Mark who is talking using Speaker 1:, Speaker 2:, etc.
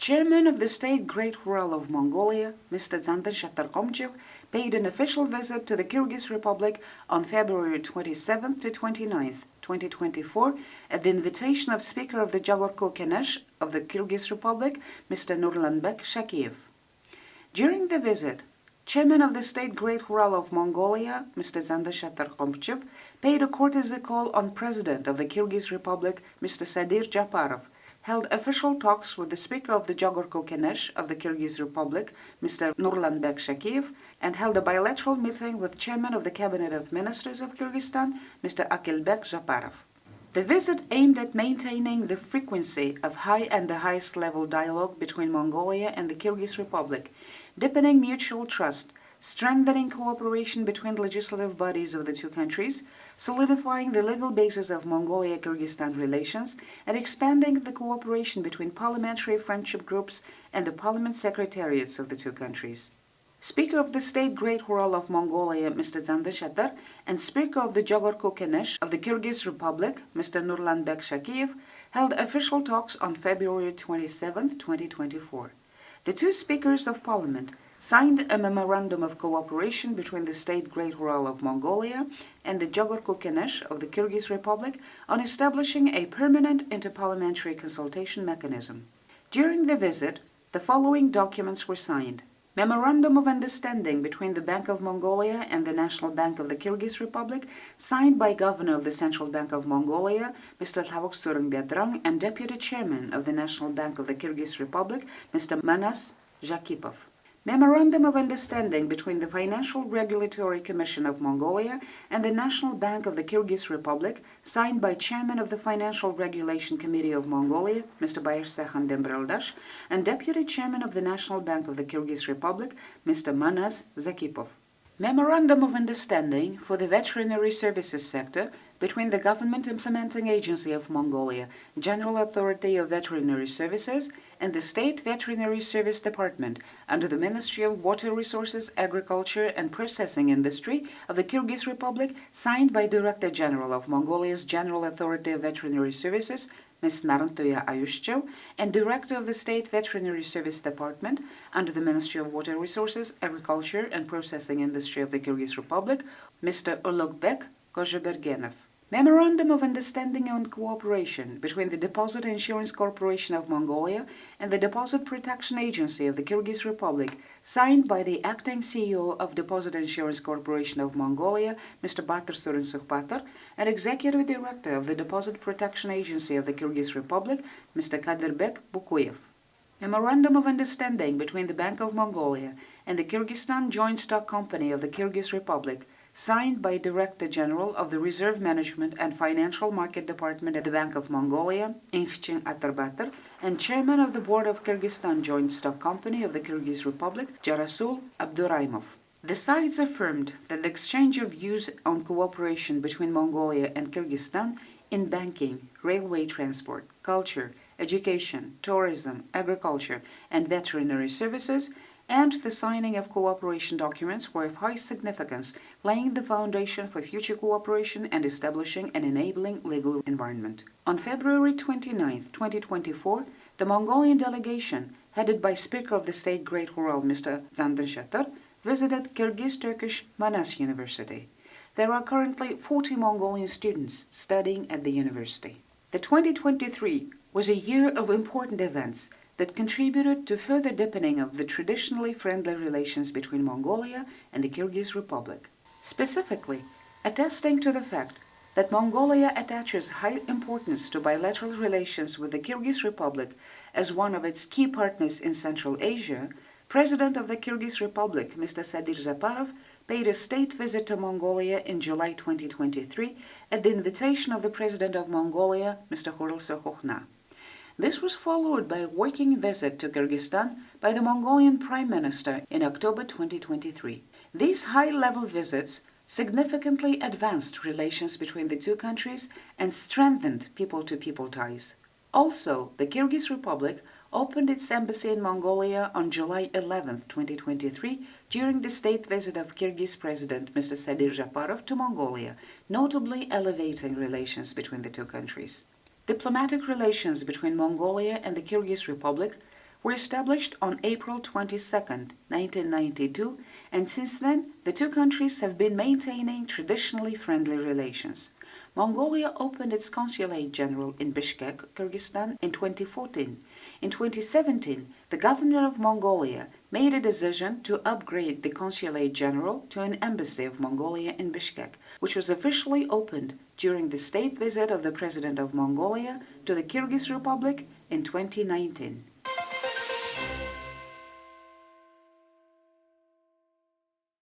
Speaker 1: Chairman of the State Great Khural of Mongolia, Mr. Dzandan Shatarkomchev, paid an official visit to the Kyrgyz Republic on February 27th to 29th, 2024, at the invitation of Speaker of the Jagorko Kenesh of the Kyrgyz Republic, Mr. Nurlanbek Shakiev. During the visit, Chairman of the State Great Khural of Mongolia, Mr. Dzandan Shatarkomchev, paid a courtesy call on President of the Kyrgyz Republic, Mr. Sadir Japarov, held official talks with the Speaker of the Jagorko Kenesh of the Kyrgyz Republic, Mr. Nurlanbek Shakiev, and held a bilateral meeting with Chairman of the Cabinet of Ministers of Kyrgyzstan, Mr. Akilbek Japarov. The visit aimed at maintaining the frequency of high and the highest level dialogue between Mongolia and the Kyrgyz Republic, deepening mutual trust, strengthening cooperation between legislative bodies of the two countries, solidifying the legal basis of Mongolia-Kyrgyzstan relations, and expanding the cooperation between parliamentary friendship groups and the parliament secretariats of the two countries. Speaker of the State Great Khural of Mongolia, Mr. Dzandan Shatar, and Speaker of the Jagorko Kenesh of the Kyrgyz Republic, Mr. Nurlanbek Shakiev, held official talks on February 27, 2024. The two speakers of parliament signed a memorandum of cooperation between the State Great Khural of Mongolia and the Jagorko Kenesh of the Kyrgyz Republic on establishing a permanent inter-parliamentary consultation mechanism. During the visit, the following documents were signed. Memorandum of Understanding between the Bank of Mongolia and the National Bank of the Kyrgyz Republic, signed by Governor of the Central Bank of Mongolia, Mr. Tlavok Surungbedrang, and Deputy Chairman of the National Bank of the Kyrgyz Republic, Mr. Manas Zhakipov. Memorandum of Understanding between the Financial Regulatory Commission of Mongolia and the National Bank of the Kyrgyz Republic, signed by Chairman of the Financial Regulation Committee of Mongolia, Mr. Bayersekhan Dembreldash, and Deputy Chairman of the National Bank of the Kyrgyz Republic, Mr. Manas Zakipov. Memorandum of Understanding for the Veterinary Services Sector between the Government Implementing Agency of Mongolia, General Authority of Veterinary Services, and the State Veterinary Service Department under the Ministry of Water Resources, Agriculture and Processing Industry of the Kyrgyz Republic, signed by Director General of Mongolia's General Authority of Veterinary Services, Ms. Narantoya Ayushchev, and Director of the State Veterinary Service Department under the Ministry of Water Resources, Agriculture and Processing Industry of the Kyrgyz Republic, Mr. Ulugbek Kozhebergenov. Memorandum of Understanding and Cooperation between the Deposit Insurance Corporation of Mongolia and the Deposit Protection Agency of the Kyrgyz Republic, signed by the Acting CEO of Deposit Insurance Corporation of Mongolia, Mr. Batır Surinsukh and Executive Director of the Deposit Protection Agency of the Kyrgyz Republic, Mr. Kadirbek Bukuyev. Memorandum of Understanding between the Bank of Mongolia and the Kyrgyzstan Joint Stock Company of the Kyrgyz Republic, signed by Director General of the Reserve Management and Financial Market Department at the Bank of Mongolia, Inkhchin Atarbatır, and Chairman of the Board of Kyrgyzstan Joint Stock Company of the Kyrgyz Republic, Jarasul Abduraimov. The sides affirmed that the exchange of views on cooperation between Mongolia and Kyrgyzstan in banking, railway transport, culture, education, tourism, agriculture, and veterinary services, and the signing of cooperation documents were of high significance, laying the foundation for future cooperation and establishing an enabling legal environment. On February 29, 2024, the Mongolian delegation, headed by Speaker of the State Great Khural, Mr. Dzandan Shatar, visited Kyrgyz-Turkish Manas University. There are currently 40 Mongolian students studying at the university. The 2023 was a year of important events that contributed to further deepening of the traditionally friendly relations between Mongolia and the Kyrgyz Republic, specifically attesting to the fact that Mongolia attaches high importance to bilateral relations with the Kyrgyz Republic as one of its key partners in Central Asia. President of the Kyrgyz Republic, Mr. Sadir Japarov, paid a state visit to Mongolia in July 2023 at the invitation of the President of Mongolia, Mr. Khuril Sukhokhna. This was followed by a working visit to Kyrgyzstan by the Mongolian Prime Minister in October 2023. These high-level visits significantly advanced relations between the two countries and strengthened people-to-people ties. Also, the Kyrgyz Republic opened its embassy in Mongolia on July 11, 2023, during the state visit of Kyrgyz President Mr. Sadir Japarov to Mongolia, notably elevating relations between the two countries. Diplomatic relations between Mongolia and the Kyrgyz Republic were established on April 22, 1992, and since then the two countries have been maintaining traditionally friendly relations. Mongolia opened its Consulate General in Bishkek, Kyrgyzstan in 2014. In 2017, the government of Mongolia made a decision to upgrade the Consulate General to an embassy of Mongolia in Bishkek, which was officially opened during the state visit of the President of Mongolia to the Kyrgyz Republic in 2019.